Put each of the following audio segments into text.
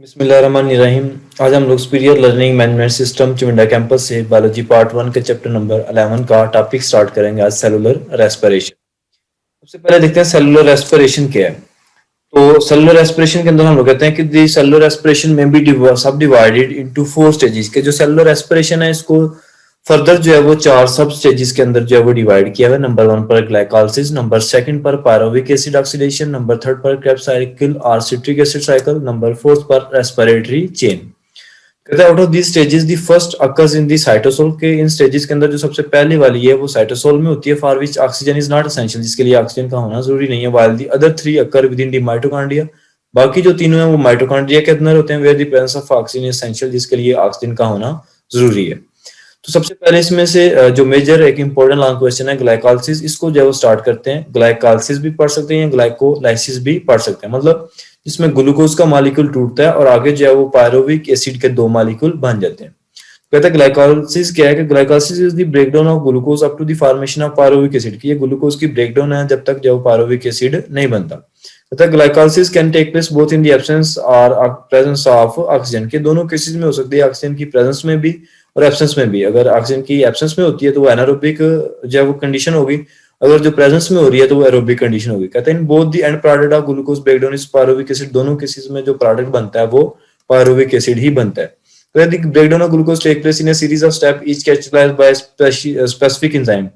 बिस्मिल्लाहिर्रहमानिर्रहीम। आज हम लोग सुपीरियर लर्निंग मैनेजमेंट सिस्टम चिमिंडा कैंपस से बायोलॉजी पार्ट 1 के चैप्टर नंबर 11 का टॉपिक स्टार्ट करेंगे आज सेलुलर रेस्पिरेशन। सबसे पहले देखते हैं सेलुलर रेस्पिरेशन क्या है। तो सेलुलर रेस्पिरेशन के अंदर हम लोग कहते हैं कि दी सेलुलर रेस्पिरेशन में बी सब डिवाइडेड इनटू 4 स्टेजेस के जो सेलुलर रेस्पिरेशन है इसको फर्दर जो है वो 4 सब स्टेजेस के अंदर जो है वो डिवाइड किया हुआ है। नंबर 1 पर ग्लाइकोलाइसिस, नंबर 2 पर पायरुविक एसिड ऑक्सीडेशन, नंबर 3 पर क्रेब्स साइकिल और सिट्रिक एसिड साइकिल, नंबर 4 पर रेस्पिरेटरी चेन। कहते हैं out of these stages the first occurs in the cytosol के इन स्टेजेस के अंदर जो सबसे पहली वाली है वो साइटोसोल में होती है for which oxygen is not essential, जिसके लिए ऑक्सीजन का होना जरूरी नहीं है। While the other 3 occur with in the mitochondria, बाकी जो तीनों हैं वो माइटोकॉन्ड्रिया के अंदर होते हैं where the presence of oxygen is essential, जिसके लिए ऑक्सीजन का होना जरूरी है। तो सबसे पहले इसमें से जो मेजर एक इंपॉर्टेंट लॉन्ग क्वेश्चन है ग्लाइकोलाइसिस, इसको जो है वो स्टार्ट करते हैं। ग्लाइकोलाइसिस भी पढ़ सकते हैं, ग्लाइकोलाइसिस भी पढ़ सकते हैं, मतलब जिसमें ग्लूकोज का मॉलिक्यूल टूटता है और आगे जो है वो पायरुविक एसिड के 2 मॉलिक्यूल बन जाते हैं। कहते हैं ग्लाइकोलाइसिस क्या है कि glycolysis is the breakdown of glucose up to the formation of pyruvic acid, की ये ग्लूकोज की ब्रेकडाउन है जब तक जो पायरुविक एसिड नहीं बनता। कहता है glycolysis can take place both in the absence और प्रेजेंस ऑफ ऑक्सीजन, के दोनों केसेस में हो सकती है, ऑक्सीजन की प्रेजेंस में भी और एब्सेंस में भी। अगर ऑक्सीजन की एब्सेंस में होती है तो वो एनारोबिक जो है वो कंडीशन होगी, अगर जो प्रेजेंस में हो रही है तो वो एरोबिक कंडीशन होगी। कहते हैं in both the end product of glucose breakdown is pyruvic acid, दोनों केसेस में जो प्रोडक्ट बनता है वो पायरुविक एसिड ही बनता है। तो the breakdown of glucose take place in a series of step each characterized by specific enzyme,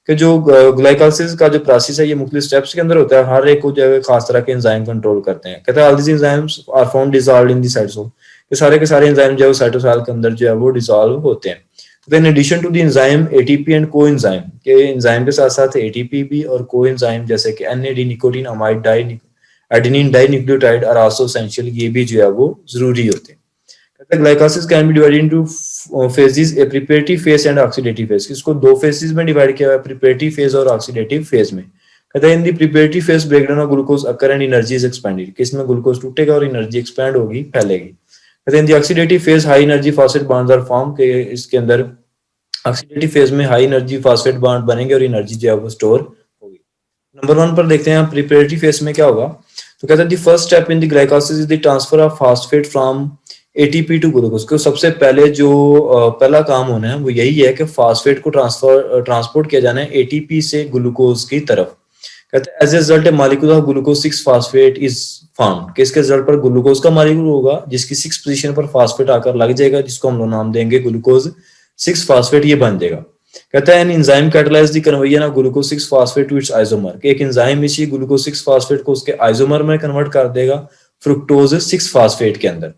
कि जो ग्लाइकोलाइसिस का जो प्रोसेस है ये मुख्तलिफ स्टेप्स के अंदर होता है, हर एक को जो है खास तरह के एंजाइम कंट्रोल करते हैं। कहते हैं all these enzymes are found dissolved in the cytosol, के सारे एंजाइम जो है साइटोसोल के अंदर जो है वो डिसॉल्व होते हैं। In addition to the enzyme ATP and coenzyme, के एंजाइम के साथ साथ ATP भी और कोएंजाइम जैसे कि NAD nicotine amide di adenine di nucleotide are also essential, ये भी जो है वो जरूरी होते हैं। कहते हैं glycolysis can be divided into phases, A preparatory phase and oxidative phase. इसको 2 फेजेस में डिवाइड किया हुआ है, प्रिपरेटरी फेज और ऑक्सीडेटिव फेज में। कहते हैं in the preparatory phase breakdown of glucose occur and energy is expanded, कि इसमें ग्लूकोज टूटेगा और एनर्जी एक्सपेंड होगी, फैलेगी। कहते हैं in the oxidative phase high energy phosphate bonds are form, के इसके अंदर ऑक्सीडेटिव फेज में हाई एनर्जी फॉस्फेट बॉन्ड बनेंगे और एनर्जी जो है वो स्टोर होगी। नंबर 1 पर देखते हैं प्रिपरेटरी फेज में क्या होगा। तो कहते हैं the first step in the glycolysis is the transfer of phosphate from ATP to glucose, को सबसे पहले जो पहला काम होना है वो यही है कि फॉस्फेट को ट्रांसपोर्ट किया जाना है एटीपी से ग्लूकोज की तरफ। कहते हैं as a result a molecule of glucose 6 phosphate is found, कि इसके रिजल्ट पर ग्लूकोज का मॉलिक्यूल होगा जिसकी 6 पोजीशन पर फॉस्फेट आकर लग जाएगा, जिसको हम लोग नाम देंगे ग्लूकोज 6 फॉस्फेट, ये बन जाएगा। कहता है an enzyme catalyse the conversion of glucose 6 phosphate to its isomer, कि एक एंजाइम इसी ग्लूकोज 6 फॉस्फेट को उसके आइसोमर में कन्वर्ट कर देगा फ्रुक्टोज 6 फॉस्फेट के अंदर।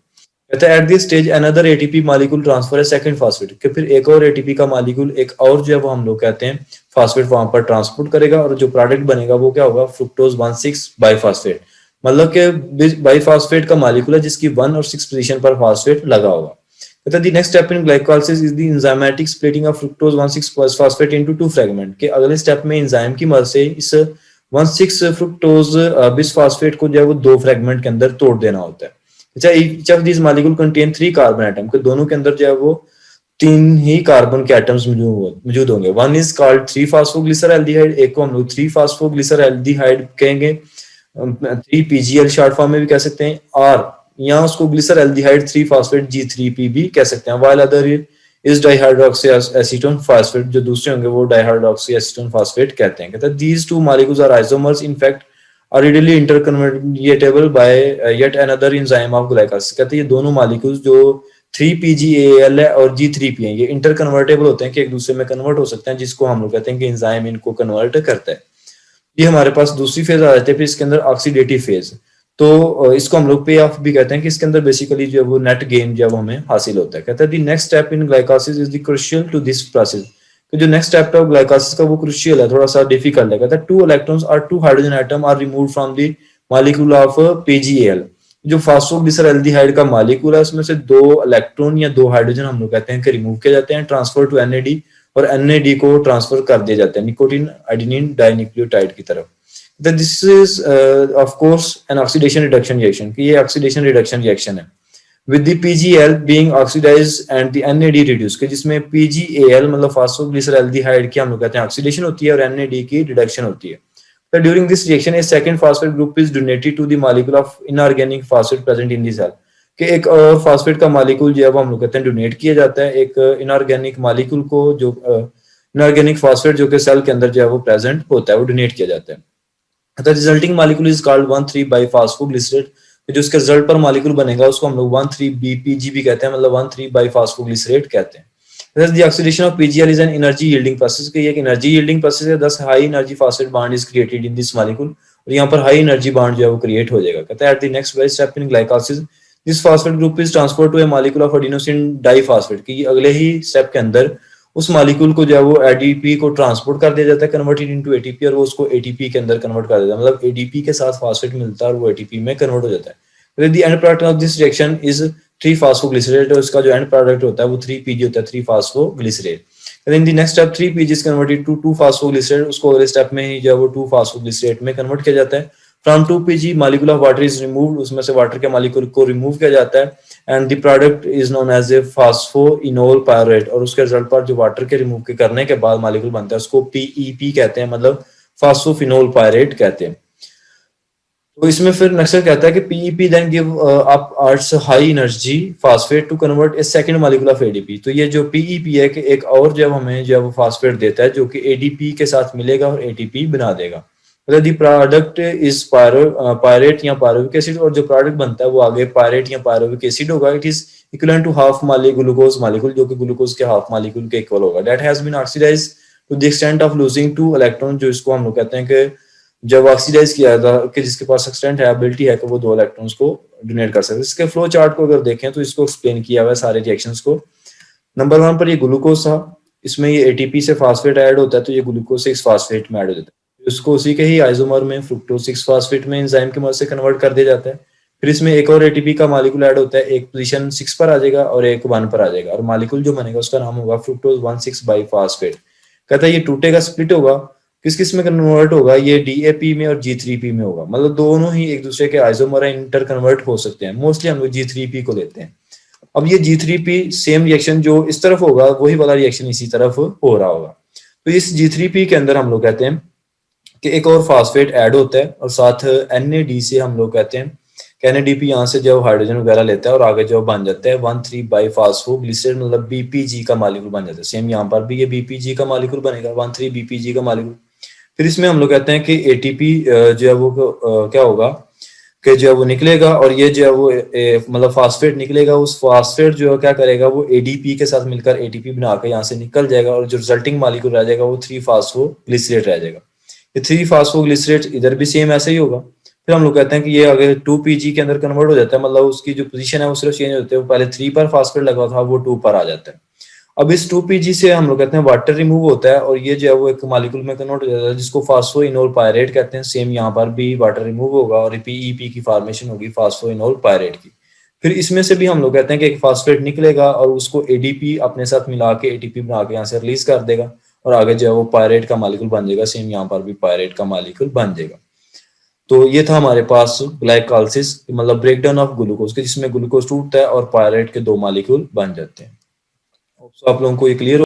कहता है at this stage another ATP molecule transfer है सेकंड फॉस्फेट, कि फिर एक और एटीपी का मॉलिक्यूल एक और जो है वो हम लोग कहते हैं फॉस्फेट वहां पर ट्रांसपोर्ट करेगा और जो प्रोडक्ट बनेगा वो क्या होगा, फ्रुक्टोज 1,6 बाइफॉस्फेट, मतलब कि बाइफॉस्फेट का मॉलिक्यूल है जिसकी 1 और 6 पोजीशन पर फॉस्फेट लगा होगा। कहता है the next step in glycolysis is the enzymatic splitting of fructose 1,6 phosphate into 2 fragment, के अगले स्टेप में एंजाइम की मदद से इस 1,6 फ्रुक्टोज बिसफॉस्फेट को जो है वो 2 फ्रेगमेंट के अंदर तोड़ देना होता है। अच्छा, each of this molecule contain 3 carbon atom, के दोनों के अंदर जो है वो 3 ही कार्बन के एटम्स मौजूद होंगे। वन इज कॉल्ड 3 फॉस्फोग्लिसरल्डिहाइड, एक को हम लोग 3 फॉस्फोग्लिसरल्डिहाइड कहेंगे, 3 पीजीएल शॉर्ट फॉर्म में भी कह सकते हैं, और यहाँ उसको ग्लिसरल्डिहाइड 3 फॉस्फेट G3P भी कह सकते हैं। While other is dihydroxy acetone phosphate, जो दूसरे होंगे वो डाइहाइड्रोक्सी एसीटोन फॉस्फेट कहते हैं। कहते हैं these 2 molecules are isomers in fact are readily interconvertible by yet another enzyme of glycolysis। कहते हैं ये दोनों मॉलिक्यूल्स जो 3PGAL है और G3P है, ये इंटरकन्वर्टेबल होते हैं, कि एक दूसरे में कन्वर्ट हो सकते हैं, जिसको हम लोग कहते हैं कि एंजाइम इनको कन्वर्ट करता है। ये हमारे पास दूसरी फेज आ जाती है। फिर इसके अंदर ऑक्सीडेटिव फेज, तो इसको हम लोग पे ऑफ भी कहते हैं, कि इसके अंदर बेसिकली जो है वो नेट गेन जो है वो हमें हासिल होता है। कहते हैं the next step in glycolysis is the crucial to this process, तो जो नेक्स्ट स्टेप है ग्लाइकोलाइसिस का वो क्रूशियल है, थोड़ा सा डिफिकल्ट है। कहता है 2 इलेक्ट्रॉन्स और 2 hydrogen atom are removed from the molecule of PGAL, जो फॉस्फोग्लिसरल्डिहाइड का मॉलिक्यूल है उसमें से 2 इलेक्ट्रॉन या 2 हाइड्रोजन हम लोग कहते हैं कि रिमूव किए जाते हैं, ट्रांसफर टू NAD, और NAD को ट्रांसफर कर दिए जाते हैं निकोटीन एडेनिन डाइन्यूक्लियोटाइड की तरफ। This is of course an oxidation reduction reaction, कि ये ऑक्सीडेशन रिडक्शन रिएक्शन है with the PGL being oxidized and the NAD reduced, कि जिसमें PGAL मतलब फॉस्फोग्लिसरल्डिहाइड की हम लोग कहते हैं ऑक्सीडेशन होती है और NAD की रिडक्शन होती है। So during this reaction, a second phosphate group is donated to the molecule of inorganic phosphate present in the cell, कि एक और फास्फेट का मालिक्यूल जो है वो हम लोग कहते हैं डोनेट किया जाता है एक इनऑर्गेनिक मालिक्यूल को, जो इनऑर्गेनिक फास्फेट जो कि सेल के अंदर जो है वो प्रेजेंट होता है, वो डोनेट किया जाता है। The resulting molecule is called 1,3 by phosphoglycerate. जो इसके रिजल्ट पर मालिक्यूल बनेगा उसको हम लोग 1,3 बीपीजी भी कहते हैं, मतलब 1,3 बाई फास्फोग्लिसरेट कहते हैं। Thus, the oxidation of PGR is an energy yielding process। कि ये एक एनर्जी yielding process है। Thus, high energy phosphate bond is created in this molecule। और यहाँ पर हाई एनर्जी बॉन्ड जो है वो क्रिएट हो जाएगा। कहता है at the next very step in glycolysis this phosphate group is transfer to a molecule of adenosine diphosphate. कि अगले ही स्टेप के अंदर उस मॉलिक्यूल को जो है वो एडीपी को ट्रांसपोर्ट कर दिया जाता है, कन्वर्टेड इनटू एटीपी, और वो उसको एटीपी के अंदर कन्वर्ट कर देता है। मतलब एडीपी के साथ फास्फेट मिलता है और वो एटीपी में कन्वर्ट हो जाता है। The end product of this reaction is 3 phosphoglycerate. और इसका जो एंड प्रोडक्ट होता है वो 3 पीजी होता है, 3 phosphoglycerate. in the next step 3 pg is converted to 2 phosphoglycerate। उसको अगले स्टेप में ही जो है वो 2 phosphoglycerate में कन्वर्ट किया जाता है। From 2 pg molecule of water is removed. उसमें से वाटर के मॉलिक्यूल को रिमूव किया जाता है। And the product is known as a phosphoenol pyruvate. और उसके रिजल्ट पर जो वाटर के रिमूव के करने के बाद मॉलिक्यूल बनता है उसको पीईपी कहते हैं, मतलब फास्फोफिनोल पायरेट कहते हैं। तो इसमें फिर नेक्स्ट कहता है कि PEP then give up its high energy phosphate to convert a second molecule of ADP. तो ये जो पीईपी है कि एक और जब हमें जो वो फास्फेट देता है जो कि एडीपी के साथ मिलेगा और एटीपी बना देगा। मतलब दी प्रोडक्ट इज पायरेट या पायरुविक एसिड। और जो प्रोडक्ट बनता है वो आगे पायरेट या पायरुविक एसिड होगा। It is equal to half glucose molecule, जो कि ग्लूकोज के हाफ मॉलिक्यूल के इक्वल होगा। That has been oxidised to the extent of losing 2 electron. जो इसको हम लोग कहते हैं कि जब ऑक्सीडाइज किया था कि जिसके पास एक्सटेंट है, एबिलिटी है कि वो 2 इलेक्ट्रॉन्स को डोनेट कर सकते हैं। इसके फ्लो चार्ट को अगर देखें तो इसको एक्सप्लेन किया हुआ है सारे रिएक्शंस को। नंबर 1 पर ये ग्लूकोज था, इसमें ये एटीपी से फास्फेट ऐड होता है, तो ये ग्लूकोज 6 फास्फेट में ऐड हो जाता है। उसको उसी के ही आइसोमर में फ्रुक्टोज 6 फास्फेट में एंजाइम की मदद से कन्वर्ट कर दिया जाता है। फिर इसमें एक और एटीपी का मॉलिक्यूल ऐड होता है, एक पोजीशन 6 पर आ जाएगा और एक 1 पर आ जाएगा, और मॉलिक्यूल जो बनेगा उसका नाम होगा फ्रुक्टोज 1,6 बाई फास्फेट। कहता है ये टूटेगा, स्प्लिट होगा, किस किस में कन्वर्ट होगा, ये डीएपी में और जी3पी में होगा। मतलब दोनों ही एक दूसरे के आइसोमर इंटर कन्वर्ट हो सकते हैं। मोस्टली हम लोग जी3पी को लेते हैं। अब ये जी3पी सेम रिएक्शन जो इस तरफ होगा वही वाला रिएक्शन इसी तरफ हो रहा होगा। तो इस जी3पी के अंदर हम लोग कहते हैं कि एक और फास्फेट ऐड होता है और साथ NAD से हम लोग कहते हैं कि NADP यहाँ से जो हाइड्रोजन वगैरह लेता है और आगे जो बन जाता है 1,3 बाई फास्फोग्लिसरेट, मतलब बीपीजी का मॉलिक्यूल बन जाता है। सेम यहाँ पर भी ये बीपीजी का मॉलिक्यूल बनेगा, 1,3 बीपीजी का मॉलिक्यूल। फिर इसमें हम लोग कहते हैं कि एटीपी जो है वो क्या होगा कि जो है वो निकलेगा और ये जो है वो मतलब फास्फेट निकलेगा। उस फास्फेट जो है क्या करेगा, वो एडीपी के साथ मिलकर एटीपी बनाकर यहाँ से निकल जाएगा और जो रिजल्टिंग मॉलिक्यूल रह जाएगा वो 3 फास्फोग्लिसरेट रह जाएगा। ये 3 फास्फोग्लिसरेट इधर भी सेम ऐसे ही होगा। फिर हम लोग कहते हैं कि ये अगर 2 PG के अंदर कन्वर्ट हो जाता है, मतलब उसकी जो पोजीशन है वो सिर्फ चेंज होती है। वो पहले 3 पर फास्फेट लगा था, वो 2 पर आ जाता है। अब इस 2 PG से हम लोग कहते हैं वाटर रिमूव होता है और ये जो है वो एक मॉलिक्यूल में कन्वर्ट हो जाता है जिसको फास्फोइनोल पायरेट कहते हैं। सेम यहाँ पर भी वाटर रिमूव होगा और पीईपी की फॉर्मेशन होगी फास्फोइनोल पायरेट की। फिर इसमें से भी हम लोग कहते हैं कि एक फास्फेट निकलेगा और उसको एडीपी अपने साथ मिला के एटीपी बना के यहाँ से रिलीज कर देगा और आगे जो है वो पायरेट का मॉलिक्यूल बन जाएगा। सेम यहाँ पर भी पायरेट का मॉलिक्यूल बन जाएगा। तो ये था हमारे पास ग्लाइकोलाइसिस, मतलब ब्रेकडाउन ऑफ ग्लूकोज के, जिसमें ग्लूकोज टूटता है और पायरेट के 2 मॉलिक्यूल बन जाते हैं। आप लोगों को ये क्लियर